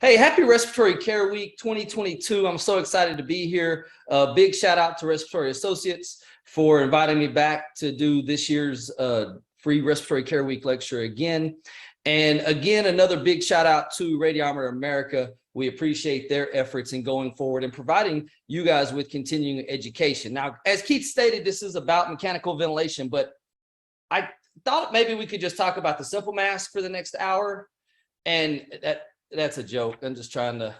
Hey, happy Respiratory Care Week 2022. I'm so excited to be here. Big shout out to Respiratory Associates for inviting me back to do this year's free Respiratory Care Week lecture again. And again, another big shout out to Radiometer America. We appreciate their efforts in going forward and providing you guys with continuing education. Now, as Keith stated, this is about mechanical ventilation, but I thought maybe we could just talk about the simple mask for the next hour. And that's a joke. I'm just trying to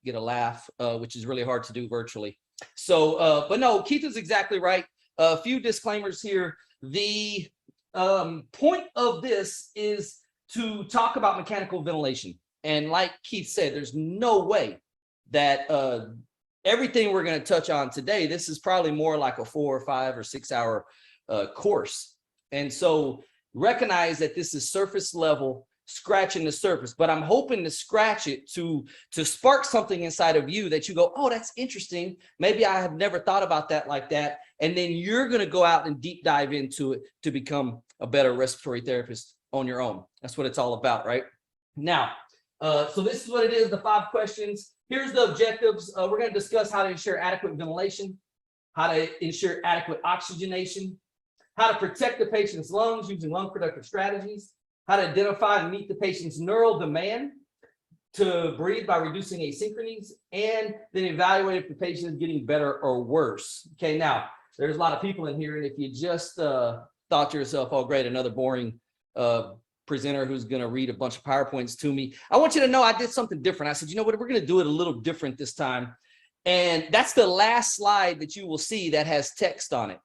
get a laugh, which is really hard to do virtually. So, but no, Keith is exactly right. A few disclaimers here. The point of this is to talk about mechanical ventilation. And like Keith said, there's no way that everything we're going to touch on today, this is probably more like a 4 or 5 or 6 hour course. And so recognize that this is surface level, scratching the surface, but I'm hoping to scratch it to spark something inside of you that you go, oh, that's interesting. Maybe I have never thought about that like that. And then you're going to go out and deep dive into it to become a better respiratory therapist on your own. That's what it's all about, right? Now, so this is what it is, the 5 questions. Here's the objectives. We're going to discuss how to ensure adequate ventilation, how to ensure adequate oxygenation, how to protect the patient's lungs using lung productive strategies, how to identify and meet the patient's neural demand to breathe by reducing asynchronies, and then evaluate if the patient is getting better or worse. Okay, now, there's a lot of people in here, and if you just thought to yourself, oh, great, another boring presenter who's going to read a bunch of PowerPoints to me, I want you to know I did something different. I said, you know what, we're going to do it a little different this time. And that's the last slide that you will see that has text on it.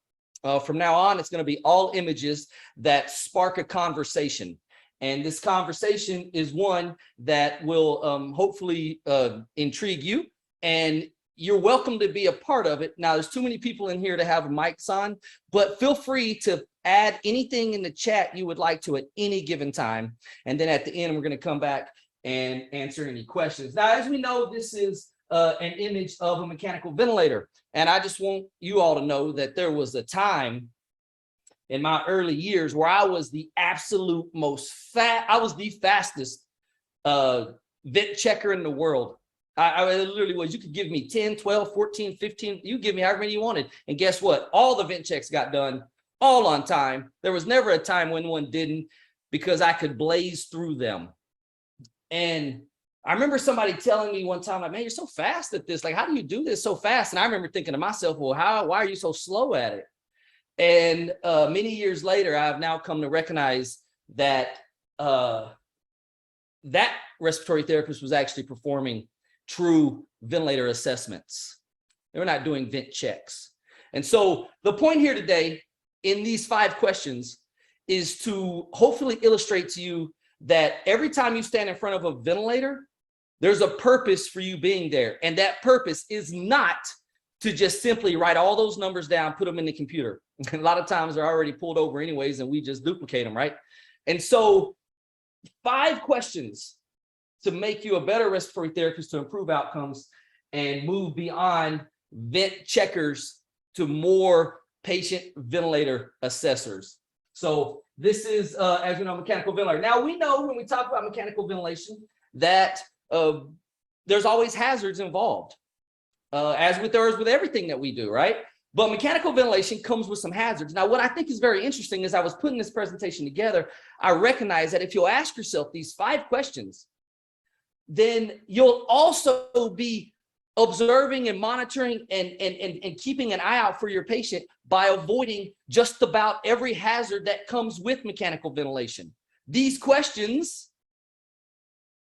From now on, it's going to be all images that spark a conversation. And this conversation is one that will hopefully intrigue you, and you're welcome to be a part of it. Now, there's too many people in here to have mics on, but feel free to add anything in the chat you would like to at any given time. And then at the end, we're going to come back and answer any questions. Now, as we know, this is an image of a mechanical ventilator. And I just want you all to know that there was a time in my early years where I was the absolute I was the fastest vent checker in the world. I literally was. You could give me 10, 12, 14, 15, you give me however many you wanted. And guess what? All the vent checks got done all on time. There was never a time when one didn't, because I could blaze through them. And I remember somebody telling me one time, like, man, you're so fast at this. Like, how do you do this so fast? And I remember thinking to myself, well, why are you so slow at it? And many years later, I've now come to recognize that that respiratory therapist was actually performing true ventilator assessments. They were not doing vent checks. And so the point here today in these 5 questions is to hopefully illustrate to you that every time you stand in front of a ventilator, there's a purpose for you being there. And that purpose is not to just simply write all those numbers down, put them in the computer. A lot of times they're already pulled over anyways, and we just duplicate them, right? And so 5 questions to make you a better respiratory therapist, to improve outcomes and move beyond vent checkers to more patient ventilator assessors. So this is, as you know, mechanical ventilator. Now, we know when we talk about mechanical ventilation that there's always hazards involved. As with everything that we do, right? But mechanical ventilation comes with some hazards. Now, what I think is very interesting is I was putting this presentation together, I recognize that if you'll ask yourself these 5 questions, then you'll also be observing and monitoring and keeping an eye out for your patient by avoiding just about every hazard that comes with mechanical ventilation. These questions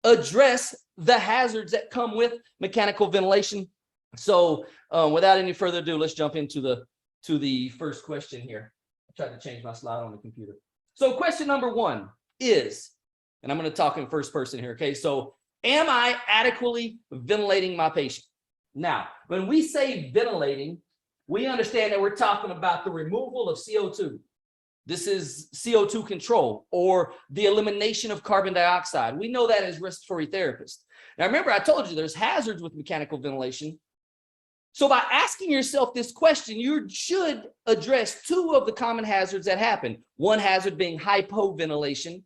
address the hazards that come with mechanical ventilation. So without any further ado, let's jump into the first question here. I tried to change my slide on the computer. So question number 1 is, and I'm going to talk in first person here, okay? So am I adequately ventilating my patient? Now, when we say ventilating, we understand that we're talking about the removal of CO2. This is CO2 control, or the elimination of carbon dioxide. We know that as respiratory therapists. Now, remember, I told you there's hazards with mechanical ventilation. So by asking yourself this question, you should address 2 of the common hazards that happen. One hazard being hypoventilation,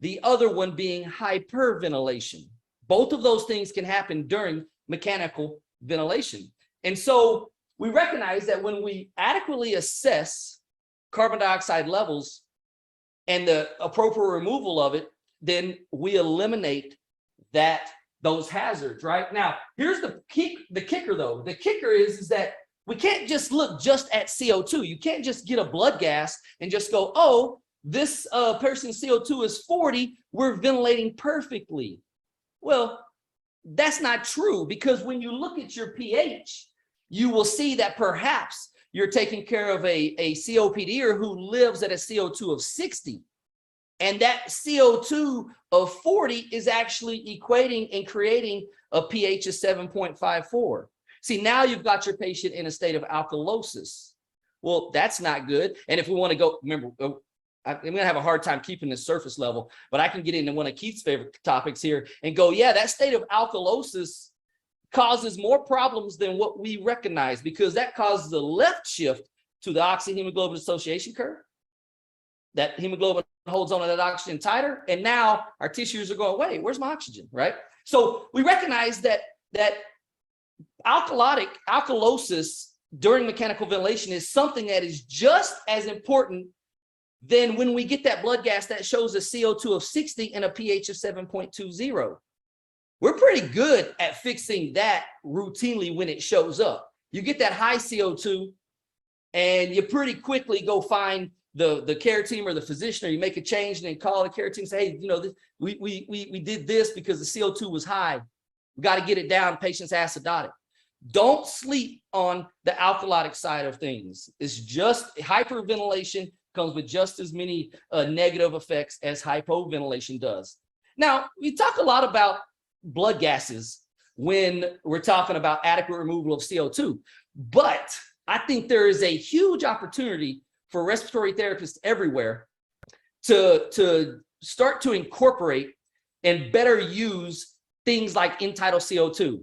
the other one being hyperventilation. Both of those things can happen during mechanical ventilation. And so we recognize that when we adequately assess carbon dioxide levels and the appropriate removal of it, then we eliminate those hazards, right? Now, here's the kicker though. The kicker is that we can't just look just at CO2. You can't just get a blood gas and just go, oh, this person's CO2 is 40, we're ventilating perfectly. Well, that's not true, because when you look at your pH, you will see that perhaps you're taking care of a COPDer who lives at a CO2 of 60. And that CO2 of 40 is actually equating and creating a pH of 7.54. See, now you've got your patient in a state of alkalosis. Well, that's not good. And if we want to go, remember, I'm going to have a hard time keeping this surface level, but I can get into one of Keith's favorite topics here and go, yeah, that state of alkalosis causes more problems than what we recognize, because that causes a left shift to the oxyhemoglobin association curve. That hemoglobin holds on to that oxygen tighter, and now our tissues are going, wait, where's my oxygen, right? So we recognize that alkalosis during mechanical ventilation is something that is just as important than when we get that blood gas that shows a CO2 of 60 and a pH of 7.20. We're pretty good at fixing that routinely when it shows up. You get that high CO2 and you pretty quickly go find the care team or the physician, or you make a change and then call the care team and say, hey, you know, we did this because the CO2 was high. We got to get it down. Patient's acidotic. Don't sleep on the alkalotic side of things. It's just hyperventilation comes with just as many negative effects as hypoventilation does. Now, we talk a lot about blood gases when we're talking about adequate removal of CO2, but I think there is a huge opportunity for respiratory therapists everywhere to start to incorporate and better use things like end-tidal CO2,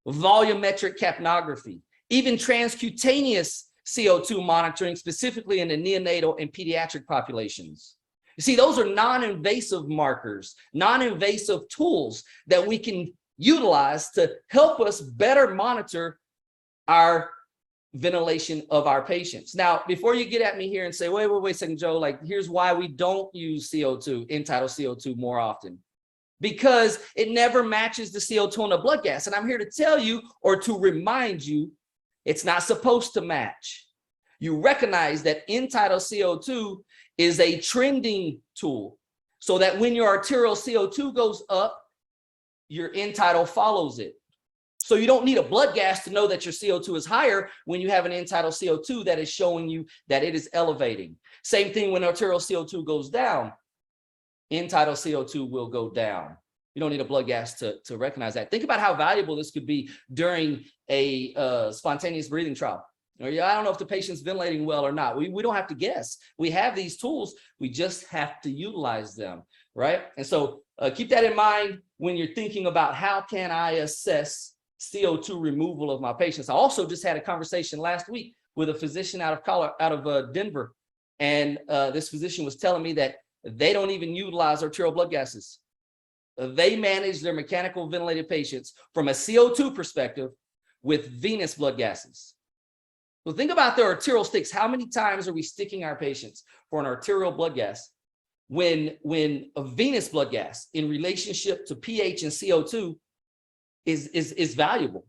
volumetric capnography, even transcutaneous CO2 monitoring, specifically in the neonatal and pediatric populations. You see, those are non-invasive markers, non-invasive tools that we can utilize to help us better monitor our ventilation of our patients. Now, before you get at me here and say, wait a second, Joe, like, here's why we don't use CO2, end-tidal CO2 more often. Because it never matches the CO2 in the blood gas. And I'm here to tell you, or to remind you, it's not supposed to match. You recognize that end-tidal CO2 is a trending tool, so that when your arterial CO2 goes up, your end-tidal follows it. So you don't need a blood gas to know that your CO2 is higher when you have an end-tidal CO2 that is showing you that it is elevating. Same thing when arterial CO2 goes down, end-tidal CO2 will go down. You don't need a blood gas to recognize that. Think about how valuable this could be during a spontaneous breathing trial. Or, I don't know if the patient's ventilating well or not. We don't have to guess. We have these tools. We just have to utilize them, right? And so keep that in mind when you're thinking about how can I assess CO2 removal of my patients. I also just had a conversation last week with a physician out of Denver, and this physician was telling me that they don't even utilize arterial blood gases. They manage their mechanical ventilated patients from a CO2 perspective with venous blood gases. So think about the arterial sticks. How many times are we sticking our patients for an arterial blood gas when a venous blood gas in relationship to pH and CO2 is valuable?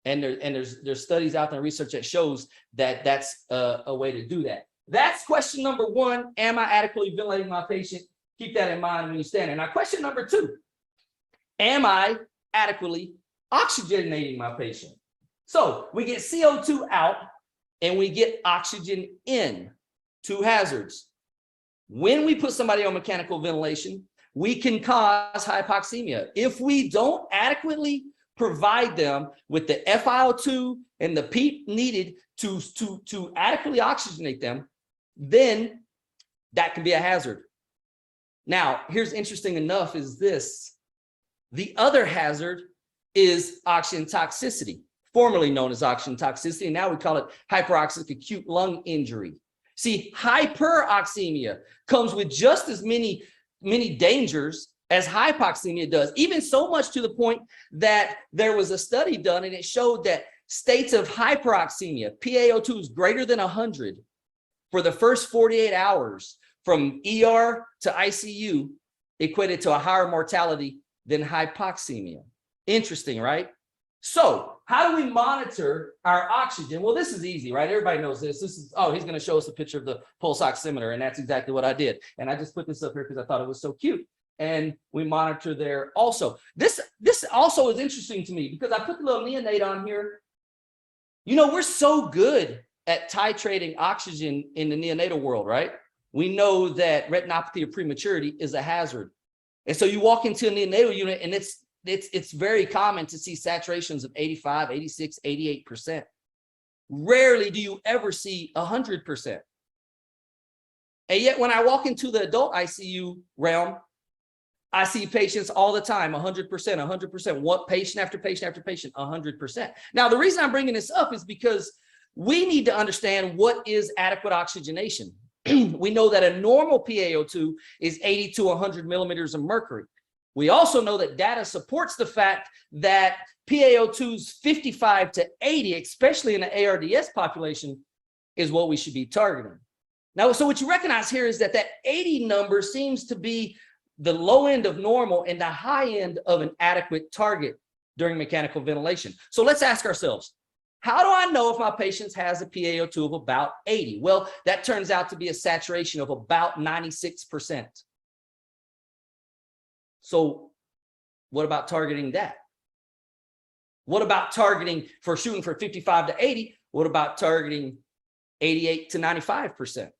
And there's studies out there and research that shows that that's a way to do that. That's question number one. Am I adequately ventilating my patient? Keep that in mind when you stand there. Now, question number two, am I adequately oxygenating my patient? So we get CO2 out and we get oxygen in, two hazards. When we put somebody on mechanical ventilation, we can cause hypoxemia. If we don't adequately provide them with the FiO2 and the PEEP needed to adequately oxygenate them, then that can be a hazard. Now, here's interesting enough is this. The other hazard is oxygen toxicity, formerly known as oxygen toxicity, and now we call it hyperoxic acute lung injury. See, hyperoxemia comes with just as many dangers as hypoxemia does, even so much to the point that there was a study done and it showed that states of hyperoxemia, PaO2 is greater than 100 for the first 48 hours from ER to ICU equated to a higher mortality than hypoxemia. Interesting, right? So how do we monitor our oxygen? Well, this is easy, right? Everybody knows this. This is, oh, he's going to show us a picture of the pulse oximeter, and that's exactly what I did. And I just put this up here because I thought it was so cute. And we monitor there also. This also is interesting to me because I put the little neonate on here. You know, we're so good at titrating oxygen in the neonatal world, right? We know that retinopathy of prematurity is a hazard. And so you walk into a neonatal unit and it's very common to see saturations of 85, 86, 88%. Rarely do you ever see 100%. And yet when I walk into the adult ICU realm, I see patients all the time, 100%, 100%, one patient after patient after patient, 100%. Now, the reason I'm bringing this up is because we need to understand what is adequate oxygenation. We know that a normal PaO2 is 80 to 100 millimeters of mercury. We also know that data supports the fact that PaO2's 55 to 80, especially in the ARDS population, is what we should be targeting. Now, so what you recognize here is that that 80 number seems to be the low end of normal and the high end of an adequate target during mechanical ventilation. So let's ask ourselves, how do I know if my patient has a PaO2 of about 80? Well, that turns out to be a saturation of about 96%. So what about targeting that? What about targeting for shooting for 55 to 80? What about targeting 88 to 95%?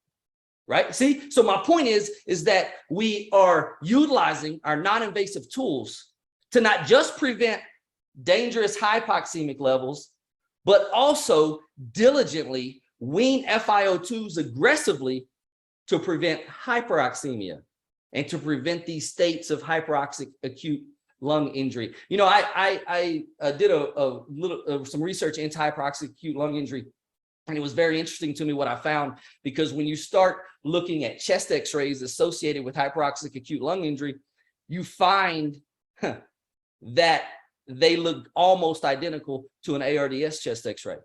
Right? See, so my point is that we are utilizing our non-invasive tools to not just prevent dangerous hypoxemic levels, but also diligently wean FiO2s aggressively to prevent hyperoxemia and to prevent these states of hyperoxic acute lung injury. You know, I did a little some research into hyperoxic acute lung injury. And it was very interesting to me what I found, because when you start looking at chest x-rays associated with hyperoxic acute lung injury, you find that they look almost identical to an ARDS chest x-ray.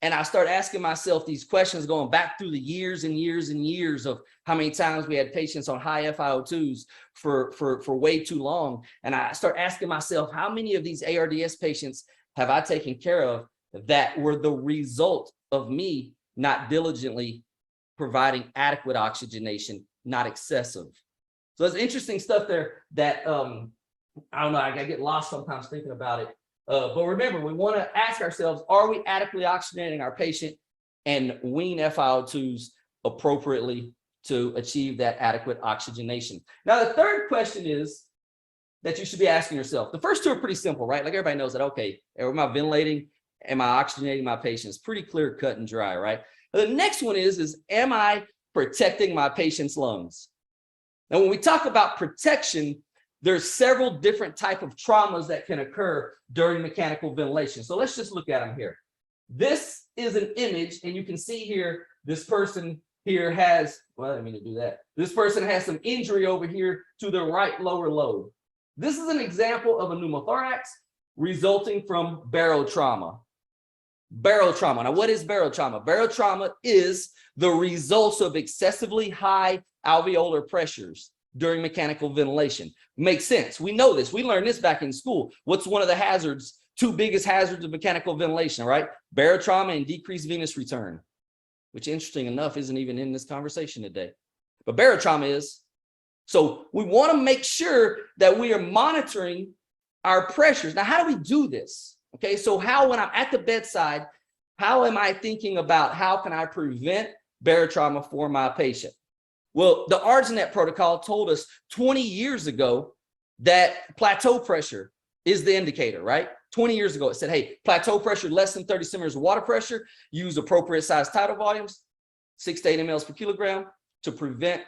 And I start asking myself these questions going back through the years and years and years of how many times we had patients on high FiO2s for way too long. And I start asking myself, how many of these ARDS patients have I taken care of that were the result of me not diligently providing adequate oxygenation, not excessive. So there's interesting stuff there that, I don't know, I get lost sometimes thinking about it. But remember, we want to ask ourselves, are we adequately oxygenating our patient and wean FiO2s appropriately to achieve that adequate oxygenation? Now, the third question is that you should be asking yourself. The first two are pretty simple, right? Like everybody knows that, okay, am I ventilating? Am I oxygenating my patients? Pretty clear, cut and dry, right? The next one is am I protecting my patient's lungs? Now, when we talk about protection, there's several different types of traumas that can occur during mechanical ventilation. So let's just look at them here. This is an image, and you can see here, this person here has, well, I didn't mean to do that. This person has some injury over here to the right lower lobe. This is an example of a pneumothorax resulting from barotrauma. Barotrauma. Now, what is barotrauma? Barotrauma is the results of excessively high alveolar pressures during mechanical ventilation. Makes sense. We know this. We learned this back in school. What's one of the hazards, two biggest hazards of mechanical ventilation, right? Barotrauma and decreased venous return, which, interesting enough, isn't even in this conversation today. But barotrauma is. So we want to make sure that we are monitoring our pressures. Now, how do we do this? Okay, so how, when I'm at the bedside, how am I thinking about how can I prevent barotrauma for my patient? Well, the ARSNet protocol told us 20 years ago that plateau pressure is the indicator, right? 20 years ago, it said, hey, plateau pressure less than 30 centimeters of water pressure, use appropriate size tidal volumes, 6 to 8 mLs per kilogram to prevent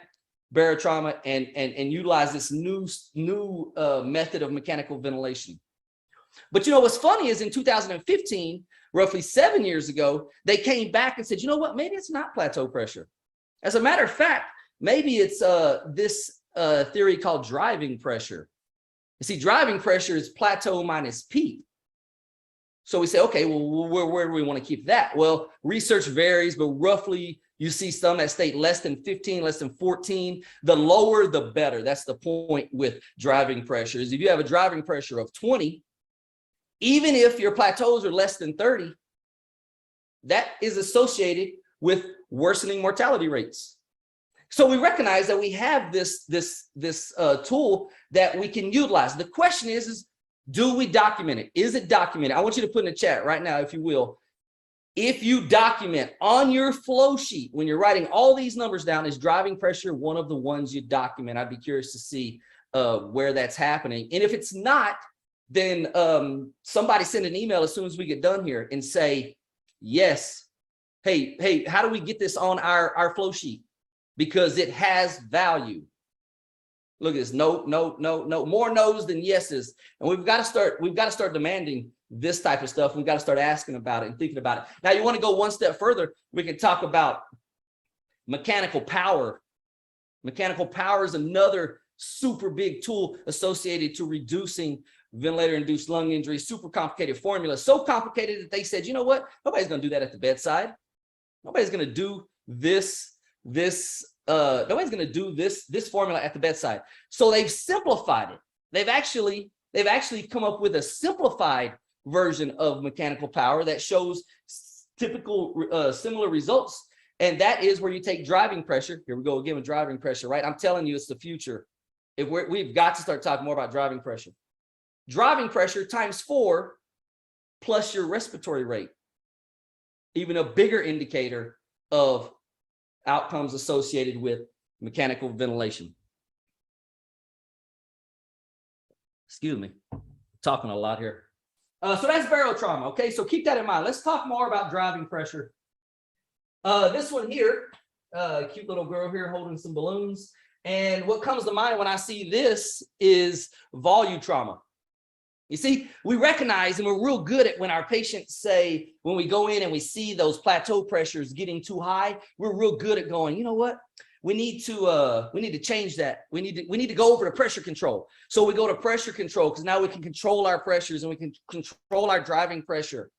barotrauma and utilize this new method of mechanical ventilation. But you know, what's funny is in 2015, roughly 7 years ago, they came back and said, you know what, maybe it's not plateau pressure. As a matter of fact, maybe it's this theory called driving pressure. You see, driving pressure is plateau minus peak. So we say, okay, well, where do we want to keep that? Well, research varies, but roughly you see some that state less than 15, less than 14. The lower, the better. That's the point with driving pressures. If you have a driving pressure of 20, even if your plateaus are less than 30, that is associated with worsening mortality rates. So we recognize that we have this tool that we can utilize. The question is do we document it? Is it documented? I want you to put in the chat right now, if you will. If you document on your flow sheet, when you're writing all these numbers down, is driving pressure one of the ones you document? I'd be curious to see where that's happening. And if it's not, then somebody send an email as soon as we get done here and say, yes, hey, how do we get this on our flow sheet? Because it has value. Look at this, no, more no's than yeses. And we've got to start demanding this type of stuff. We've got to start asking about it and thinking about it. Now, you want to go one step further, we can talk about mechanical power. Mechanical power is another super big tool associated to reducing ventilator-induced lung injury. Super complicated formula, so complicated that they said, you know what? Nobody's going to do that at the bedside. Nobody's going to do nobody's going to do this formula at the bedside. So they've simplified it. They've actually come up with a simplified version of mechanical power that shows typical similar results. And that is where you take driving pressure. Here we go again with driving pressure, right? I'm telling you, it's the future. We've got to start talking more about driving pressure. Driving pressure times 4 plus your respiratory rate, even a bigger indicator of outcomes associated with mechanical ventilation. Excuse me, talking a lot here. So that's barotrauma. Okay, so keep that in mind. Let's talk more about driving pressure. This one here, cute little girl here holding some balloons. And what comes to mind when I see this is volume trauma. You see, we recognize, and we're real good at when our patients say, when we go in and we see those plateau pressures getting too high, we're real good at going, you know what? We need to change that. We need to go over to pressure control. So we go to pressure control because now we can control our pressures and we can control our driving pressure.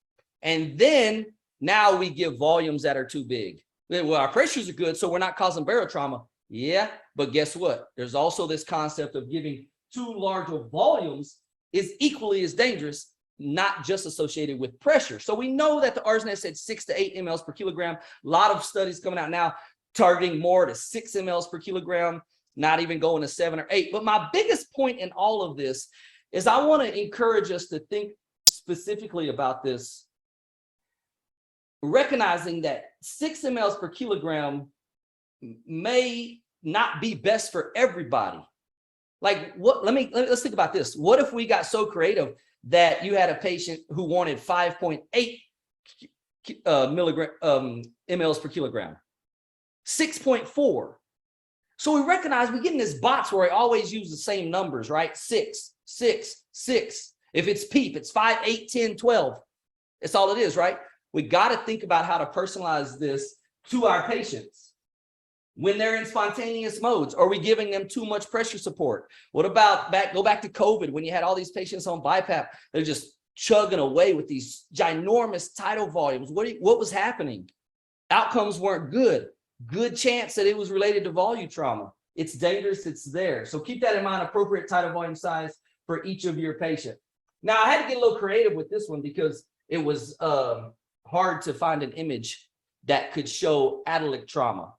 And then now we give volumes that are too big. Well, our pressures are good, so we're not causing barotrauma. Yeah, but guess what? There's also this concept of giving too large of volumes is equally as dangerous, not just associated with pressure. So we know that the RSNet said 6 to 8 mLs per kilogram. A lot of studies coming out now targeting more to 6 mLs per kilogram, not even going to 7 or 8. But my biggest point in all of this is I want to encourage us to think specifically about this, recognizing that 6 mLs per kilogram may not be best for everybody. Like what? Let's think about this. What if we got so creative that you had a patient who wanted 5.8 mLs per kilogram, 6.4? So we recognize we get in this box where I always use the same numbers, right? 6, 6, 6. If it's PEEP, it's 5, 8, 10, 12. That's all it is, right? We got to think about how to personalize this to our patients. When they're in spontaneous modes, are we giving them too much pressure support? What about go back to COVID when you had all these patients on BiPAP, they're just chugging away with these ginormous tidal volumes. What was happening? Outcomes weren't good. Good chance that it was related to volume trauma. It's dangerous, it's there. So keep that in mind, appropriate tidal volume size for each of your patients. Now I had to get a little creative with this one because it was hard to find an image that could show atalic trauma.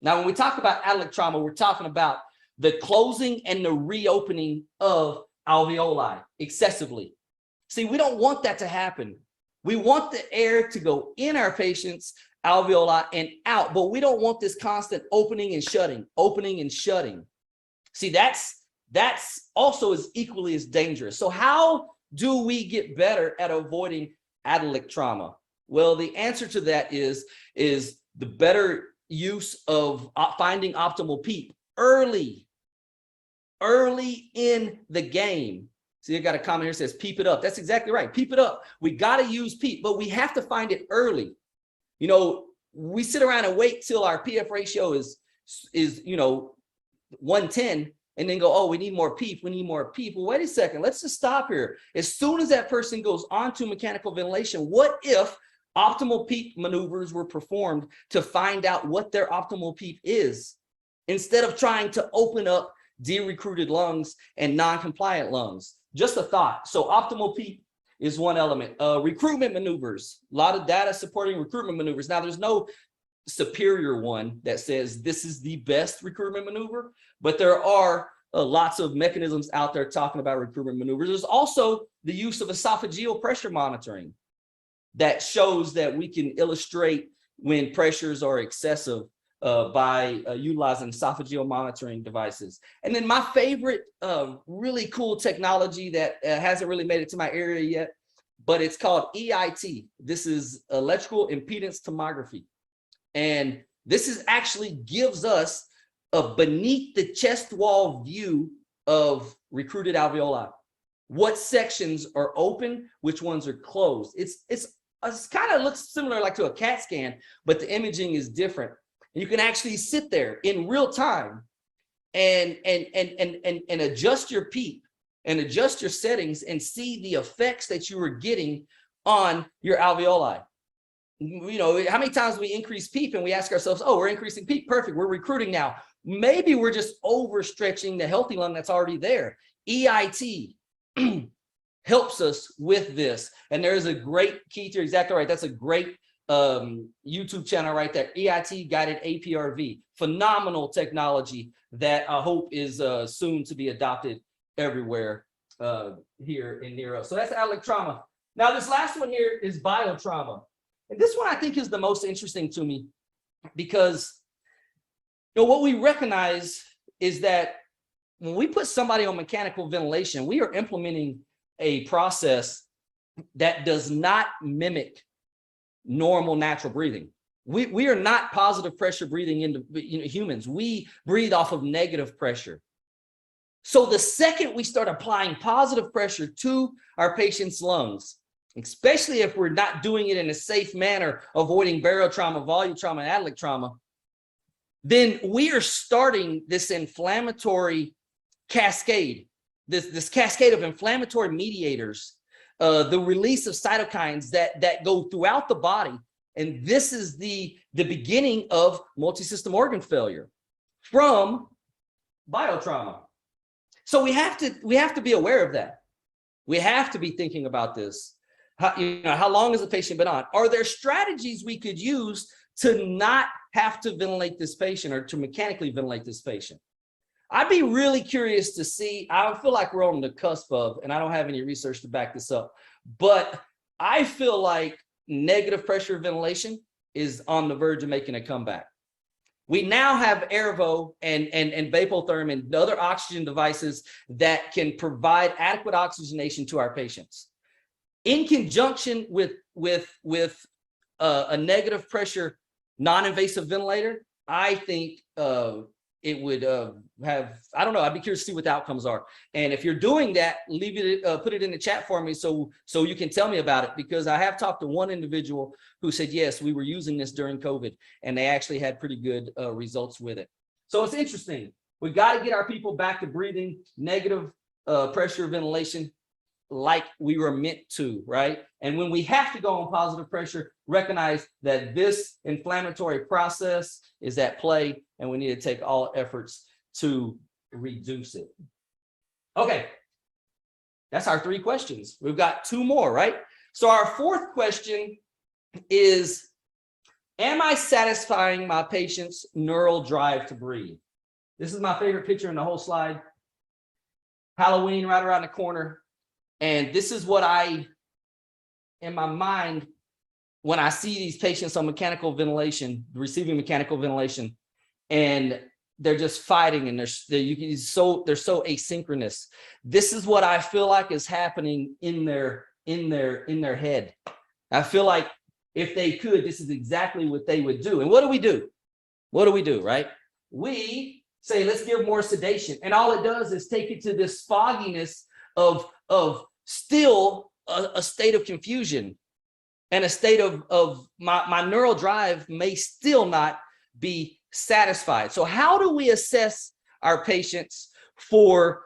Now, when we talk about atalic trauma, we're talking about the closing and the reopening of alveoli excessively. See, we don't want that to happen. We want the air to go in our patients' alveoli and out, but we don't want this constant opening and shutting, opening and shutting. See, that's also is equally as dangerous. So how do we get better at avoiding atalic trauma? Well, the answer to that is the better use of finding optimal PEEP early in the game. See, I got a comment here that says PEEP it up. That's exactly right. PEEP it up. We got to use PEEP, but we have to find it early. You know, we sit around and wait till our PF ratio is 110 and then go, oh, we need more PEEP, we need more PEEP. Well, wait a second, let's just stop here. As soon as that person goes onto mechanical ventilation, what if optimal PEEP maneuvers were performed to find out what their optimal PEEP is, instead of trying to open up de-recruited lungs and non-compliant lungs? Just a thought. So optimal PEEP is one element. Recruitment maneuvers, a lot of data supporting recruitment maneuvers. Now, there's no superior one that says this is the best recruitment maneuver, but there are lots of mechanisms out there talking about recruitment maneuvers. There's also the use of esophageal pressure monitoring that shows that we can illustrate when pressures are excessive by utilizing esophageal monitoring devices. And then my favorite really cool technology that hasn't really made it to my area yet, but it's called EIT. This is electrical impedance tomography. And this is actually gives us a beneath the chest wall view of recruited alveoli. What sections are open, which ones are closed. It's kind of looks similar like to a CAT scan, but the imaging is different. You can actually sit there in real time and adjust your PEEP and adjust your settings and see the effects that you were getting on your alveoli. You know, how many times we increase PEEP and we ask ourselves, oh, we're increasing PEEP, perfect, we're recruiting now. Maybe we're just overstretching the healthy lung that's already there. EIT helps us with this. And there's a great, Keith, you're exactly right. That's a great YouTube channel right there, EIT guided APRV. Phenomenal technology that I hope is soon to be adopted everywhere here in neuro. So that's athletic trauma. Now, this last one here is biotrauma. And this one I think is the most interesting to me, because what we recognize is that when we put somebody on mechanical ventilation, we are implementing a process that does not mimic normal natural breathing. We are not positive pressure breathing into humans. We breathe off of negative pressure. So the second we start applying positive pressure to our patient's lungs, especially if we're not doing it in a safe manner, avoiding barotrauma, volume trauma, and attic trauma, then we are starting this inflammatory cascade, this cascade of inflammatory mediators, the release of cytokines that go throughout the body. And this is the beginning of multi-system organ failure from biotrauma. So we have to be aware of that. We have to be thinking about this. How long has the patient been on? Are there strategies we could use to not have to ventilate this patient or to mechanically ventilate this patient? I'd be really curious to see. I feel like we're on the cusp of, and I don't have any research to back this up, but I feel like negative pressure ventilation is on the verge of making a comeback. We now have Airvo and Vapotherm and other oxygen devices that can provide adequate oxygenation to our patients. In conjunction with a negative pressure non-invasive ventilator, I think it would have, I don't know, I'd be curious to see what the outcomes are. And if you're doing that, leave it, put it in the chat for me so you can tell me about it, because I have talked to one individual who said, yes, we were using this during COVID and they actually had pretty good results with it. So it's interesting. We got to get our people back to breathing negative pressure ventilation like we were meant to, right? And when we have to go on positive pressure, recognize that this inflammatory process is at play and we need to take all efforts to reduce it. Okay, that's our 3 questions. We've got 2 more, right? So our 4th question is, am I satisfying my patient's neural drive to breathe? This is my favorite picture in the whole slide. Halloween right around the corner. And this is what in my mind, when I see these patients on mechanical ventilation, receiving mechanical ventilation, and they're just fighting and they're so asynchronous. This is what I feel like is happening in their head. I feel like if they could, this is exactly what they would do. And what do we do? What do we do, right? We say, let's give more sedation. And all it does is take it to this fogginess of still a state of confusion and a state of my neural drive may still not be satisfied. So how do we assess our patients for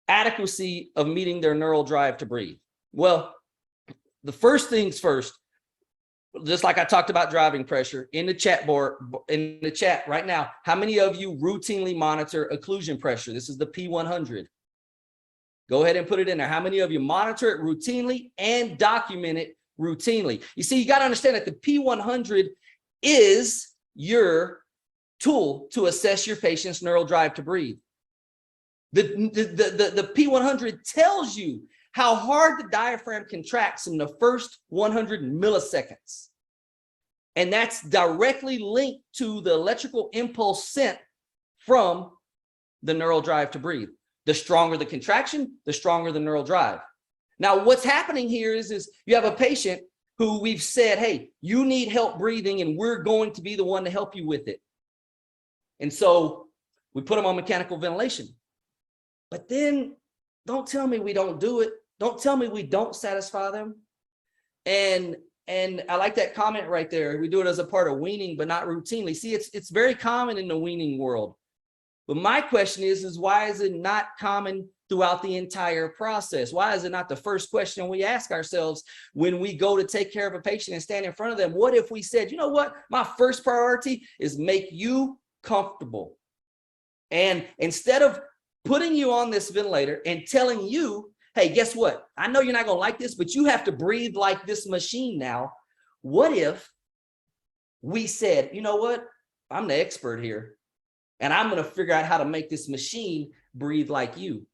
adequacy of meeting their neural drive to breathe? Well, the first things first, just like I talked about driving pressure, in the chat right now, how many of you routinely monitor occlusion pressure? This is the P100. Go ahead and put it in there. How many of you monitor it routinely and document it routinely? You see, you got to understand that the P100 is your tool to assess your patient's neural drive to breathe. The P100 tells you how hard the diaphragm contracts in the first 100 milliseconds. And that's directly linked to the electrical impulse sent from the neural drive to breathe. The stronger the contraction, the stronger the neural drive. Now, what's happening here is you have a patient who we've said, hey, you need help breathing, and we're going to be the one to help you with it. And so we put them on mechanical ventilation. But then don't tell me we don't do it. Don't tell me we don't satisfy them. And I like that comment right there. We do it as a part of weaning, but not routinely. See, it's very common in the weaning world. But my question is why is it not common throughout the entire process? Why is it not the first question we ask ourselves when we go to take care of a patient and stand in front of them? What if we said, you know what? My first priority is make you comfortable. And instead of putting you on this ventilator and telling you, hey, guess what? I know you're not going to like this, but you have to breathe like this machine now. What if we said, you know what? I'm the expert here, and I'm going to figure out how to make this machine breathe like you.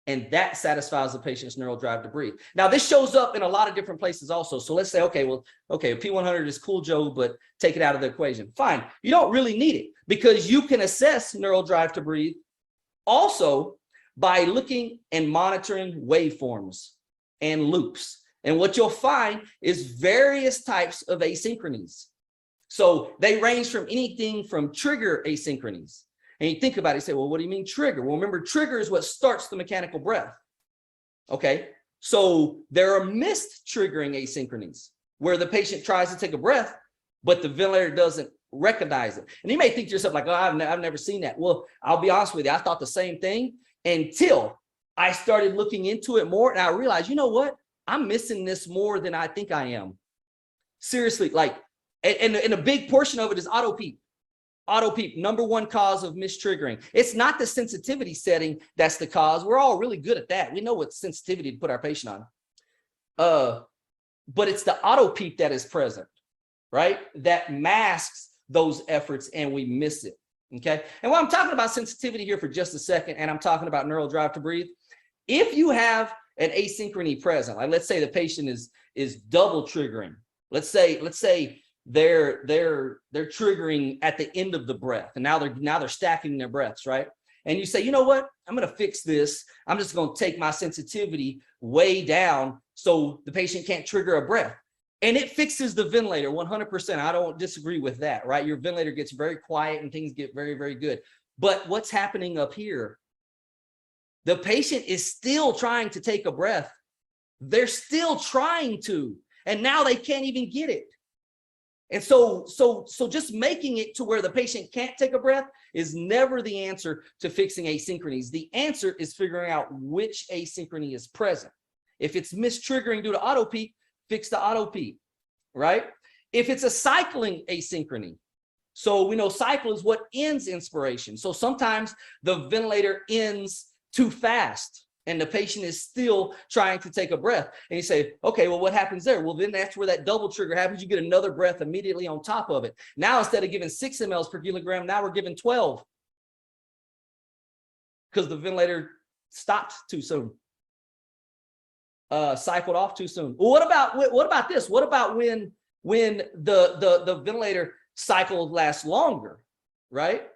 And that satisfies the patient's neural drive to breathe. Now, this shows up in a lot of different places also. So let's say, okay, P100 is cool, Joe, but take it out of the equation. Fine. You don't really need it because you can assess neural drive to breathe also by looking and monitoring waveforms and loops. And what you'll find is various types of asynchronies. So they range from anything from trigger asynchronies. And you think about it, you say, well, what do you mean trigger? Well, remember, trigger is what starts the mechanical breath. Okay, so there are missed triggering asynchronies where the patient tries to take a breath, but the ventilator doesn't recognize it. And you may think to yourself like, oh, I've never seen that. Well, I'll be honest with you, I thought the same thing until I started looking into it more, and I realized, you know what? I'm missing this more than I think I am. Seriously, like, and a big portion of it is auto peep. Auto peep, number one cause of mistriggering. It's not the sensitivity setting that's the cause. We're all really good at that. We know what sensitivity to put our patient on. But it's the auto peep that is present, right? That masks those efforts and we miss it. Okay. And while I'm talking about sensitivity here for just a second, and I'm talking about neural drive to breathe, if you have an asynchrony present, like let's say the patient is double triggering. Let's say they're triggering at the end of the breath, and now they're stacking their breaths, right? And you say, you know what? I'm going to fix this. I'm just going to take my sensitivity way down so the patient can't trigger a breath. And it fixes the ventilator 100%. I don't disagree with that, right? Your ventilator gets very quiet and things get very, very good. But what's happening up here? The patient is still trying to take a breath. They're still trying to, and now they can't even get it. And so just making it to where the patient can't take a breath is never the answer to fixing asynchronies. The answer is figuring out which asynchrony is present. If it's mistriggering due to auto peep, fix the auto peep, right? If it's a cycling asynchrony, so we know cycle is what ends inspiration. So sometimes the ventilator ends too fast and the patient is still trying to take a breath. And you say, okay, well, what happens there? Well, then that's where that double trigger happens. You get another breath immediately on top of it. Now, instead of giving 6 mLs per kilogram, now we're giving 12 because the ventilator stopped too soon. Cycled off too soon. Well, what about this? What about when the ventilator cycle lasts longer, right?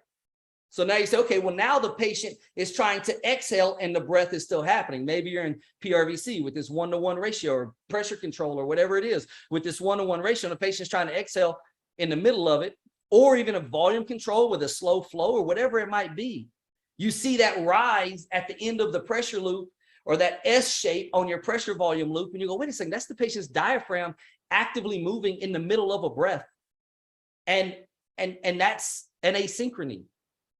So now you say, okay, well, now the patient is trying to exhale and the breath is still happening. Maybe you're in PRVC with this 1-to-1 ratio or pressure control or whatever it is with this 1-to-1 ratio, and the patient's trying to exhale in the middle of it, or even a volume control with a slow flow or whatever it might be. You see that rise at the end of the pressure loop or that S shape on your pressure volume loop, and you go, wait a second, that's the patient's diaphragm actively moving in the middle of a breath. And that's an asynchrony.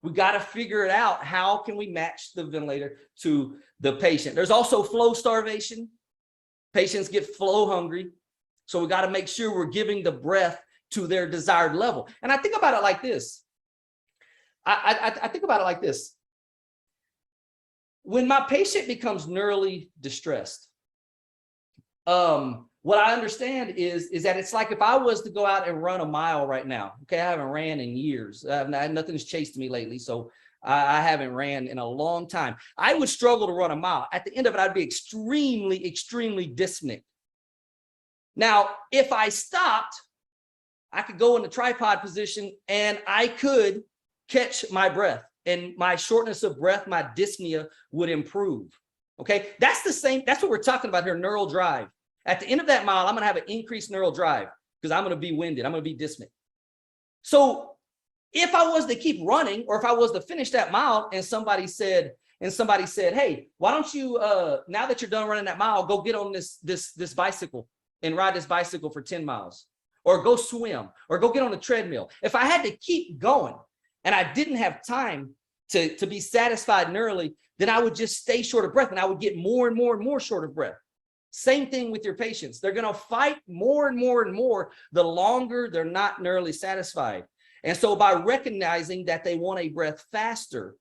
We got to figure it out. How can we match the ventilator to the patient? There's also flow starvation. Patients get flow hungry. So we got to make sure we're giving the breath to their desired level. And I think about it like this. I think about it like this. When my patient becomes neurally distressed, what I understand is that it's like if I was to go out and run a mile right now. Okay, I haven't ran in years. Nothing's chased me lately, so I haven't ran in a long time. I would struggle to run a mile. At the end of it, I'd be extremely, extremely dyspneic. Now, if I stopped, I could go in the tripod position and I could catch my breath, and my shortness of breath, my dyspnea would improve. Okay, that's the same. That's what we're talking about here, neural drive. At the end of that mile, I'm going to have an increased neural drive because I'm going to be winded. I'm going to be dyspneic. So if I was to keep running, or if I was to finish that mile and somebody said, hey, why don't you, now that you're done running that mile, go get on this bicycle and ride this bicycle for 10 miles, or go swim, or go get on a treadmill. If I had to keep going and I didn't have time to be satisfied neurally, then I would just stay short of breath, and I would get more and more and more short of breath. Same thing with your patients. They're going to fight more and more and more the longer they're not neurally satisfied. And so by recognizing that they want a breath faster,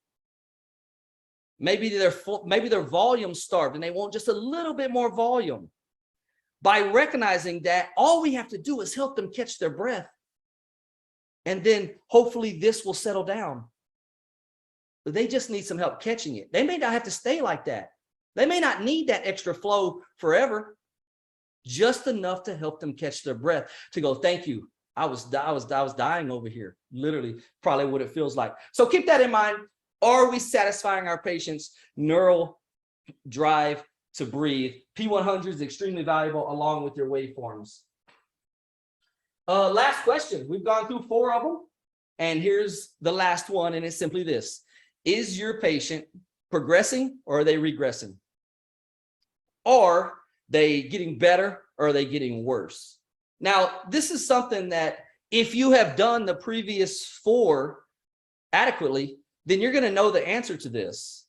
maybe their volume's starved and they want just a little bit more volume. By recognizing that, all we have to do is help them catch their breath, and then hopefully this will settle down. But they just need some help catching it. They may not have to stay like that. They may not need that extra flow forever, just enough to help them catch their breath, to go, thank you. I was dying over here. Literally, probably what it feels like. So keep that in mind. Are we satisfying our patients' neural drive to breathe? P100 is extremely valuable, along with your waveforms. Last question. We've gone through 4 of them, and here's the last one, and it's simply this. Is your patient progressing, or are they regressing? Are they getting better, or are they getting worse? Now, this is something that if you have done the previous 4 adequately, then you're going to know the answer to this.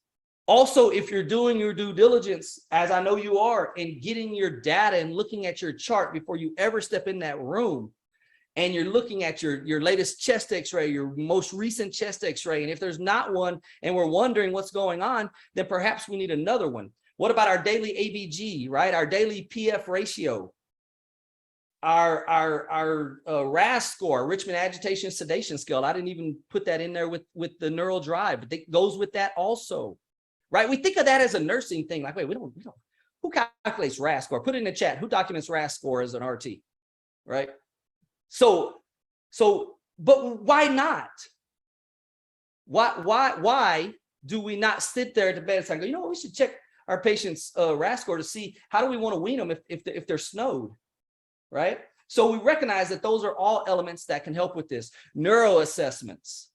Also, if you're doing your due diligence, as I know you are, in getting your data and looking at your chart before you ever step in that room, and you're looking at your latest chest x-ray, your most recent chest x-ray, and if there's not one and we're wondering what's going on, then perhaps we need another one. What about our daily ABG, right? Our daily PF ratio, our RAS score, Richmond Agitation Sedation Scale. I didn't even put that in there with the neural drive, but it goes with that also, right? We think of that as a nursing thing. Like, wait, we don't, who calculates RAS score? Put it in the chat. Who documents RAS score as an RT, right? So, but why not? Why do we not sit there at the bedside and go, you know what, we should check our patient's RAS score to see how do we want to wean them if they're snowed, right? So we recognize that those are all elements that can help with this. Neuro assessments,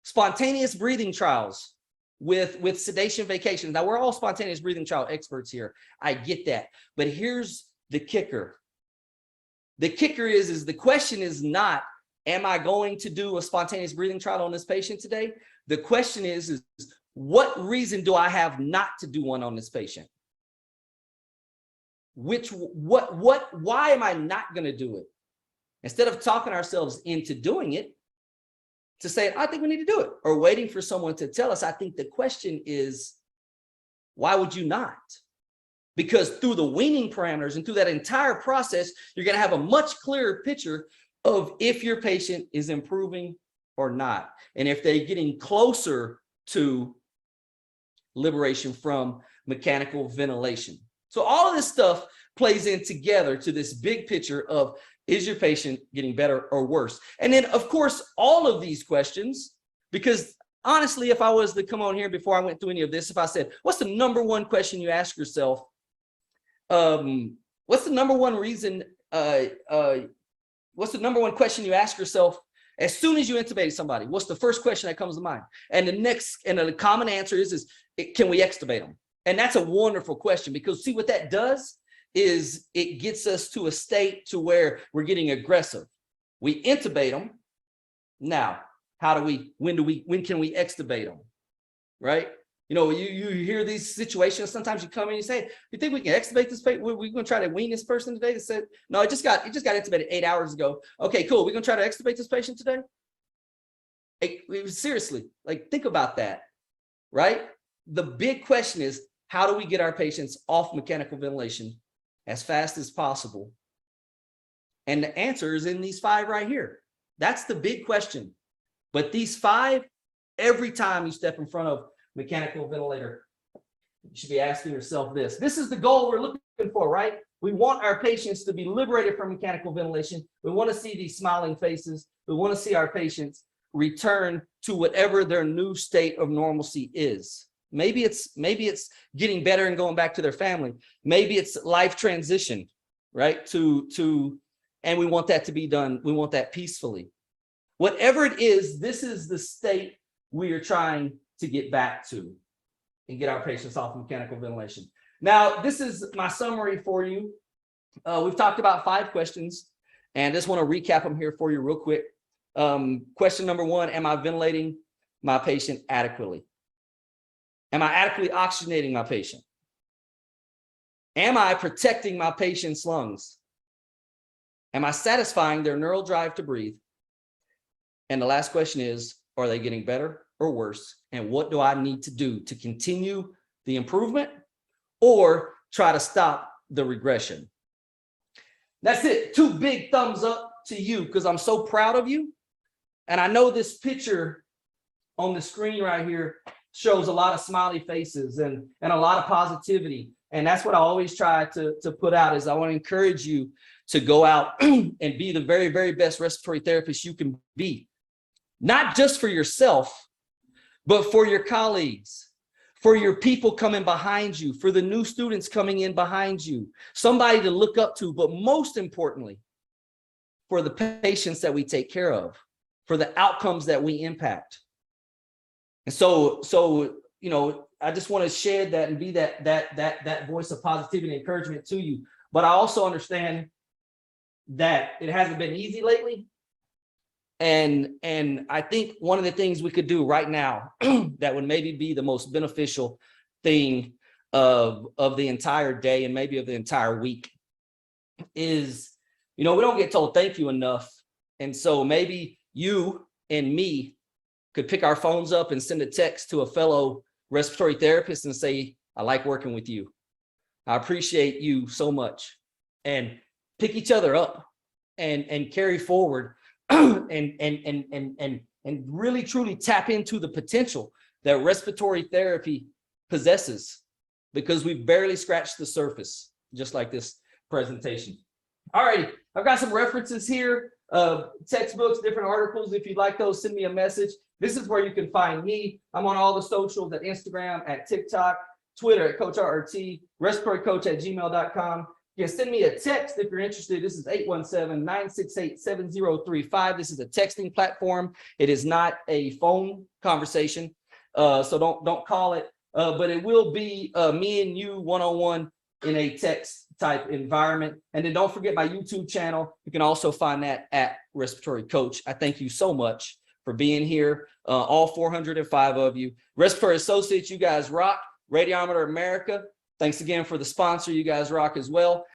spontaneous breathing trials with sedation vacations. Now, we're all spontaneous breathing trial experts here. I get that. But here's the kicker. The kicker is the question is not, am I going to do a spontaneous breathing trial on this patient today? The question is what reason do I have not to do one on this patient? Why am I not going to do it? Instead of talking ourselves into doing it, to say, I think we need to do it, or waiting for someone to tell us, I think the question is, why would you not? Because through the weaning parameters and through that entire process, you're going to have a much clearer picture of if your patient is improving or not, and if they're getting closer to liberation from mechanical ventilation. So all of this stuff plays in together to this big picture of, is your patient getting better or worse? And then, of course, all of these questions, because honestly, if I was to come on here before I went through any of this, if I said, what's the number one question you ask yourself? What's the number one reason? What's the number one question you ask yourself as soon as you intubate somebody? What's the first question that comes to mind? And the common answer is can we extubate them? And that's a wonderful question, because see what that does is it gets us to a state to where we're getting aggressive. We intubate them. Now, when can we extubate them, right? You know, you hear these situations. Sometimes you come in and you say, you think we can extubate this patient? We're going to try to wean this person today? They said, no, it just got intubated 8 hours ago. Okay, cool. We're going to try to extubate this patient today? Seriously, like, think about that, right? The big question is, how do we get our patients off mechanical ventilation as fast as possible? And the answer is in these 5 right here. That's the big question. But these 5, every time you step in front of mechanical ventilator, you should be asking yourself this. This is the goal we're looking for, right? We want our patients to be liberated from mechanical ventilation. We want to see these smiling faces. We want to see our patients return to whatever their new state of normalcy is. Maybe it's getting better and going back to their family. Maybe it's life transition, right? And we want that to be done. We want that peacefully. Whatever it is, this is the state we are trying to get back to and get our patients off mechanical ventilation. Now, this is my summary for you. We've talked about 5 questions, and I just want to recap them here for you real quick. Question number 1, am I ventilating my patient adequately? Am I adequately oxygenating my patient? Am I protecting my patient's lungs? Am I satisfying their neural drive to breathe? And the last question is, are they getting better or worse? And what do I need to do to continue the improvement or try to stop the regression? That's it. 2 big thumbs up to you, because I'm so proud of you. And I know this picture on the screen right here shows a lot of smiley faces and a lot of positivity. And that's what I always try to put out, is I want to encourage you to go out and be the very, very best respiratory therapist you can be. Not just for yourself, but for your colleagues, for your people coming behind you, for the new students coming in behind you, somebody to look up to, but most importantly, for the patients that we take care of, for the outcomes that we impact. And so, you know, I just want to share that and be that voice of positivity and encouragement to you. But I also understand that it hasn't been easy lately. And I think one of the things we could do right now that would maybe be the most beneficial thing of the entire day and maybe of the entire week is, you know, we don't get told thank you enough. And so maybe you and me could pick our phones up and send a text to a fellow respiratory therapist and say, I like working with you. I appreciate you so much. And pick each other up and carry forward and really truly tap into the potential that respiratory therapy possesses, because we've barely scratched the surface, just like this presentation. All right, I've got some references here, textbooks, different articles. If you'd like those, send me a message. This is where you can find me. I'm on all the socials, at Instagram, at TikTok, Twitter at CoachRRT, respiratorycoach@gmail.com. You can send me a text if you're interested. This is 817-968-7035. This is a texting platform. It is not a phone conversation, so don't call it. But it will be me and you one-on-one in a text type environment. And then don't forget my YouTube channel. You can also find that at Respiratory Coach. I thank you so much for being here, all 405 of you. Respiratory Associates, you guys rock. Radiometer America, thanks again for the sponsor. You guys rock as well.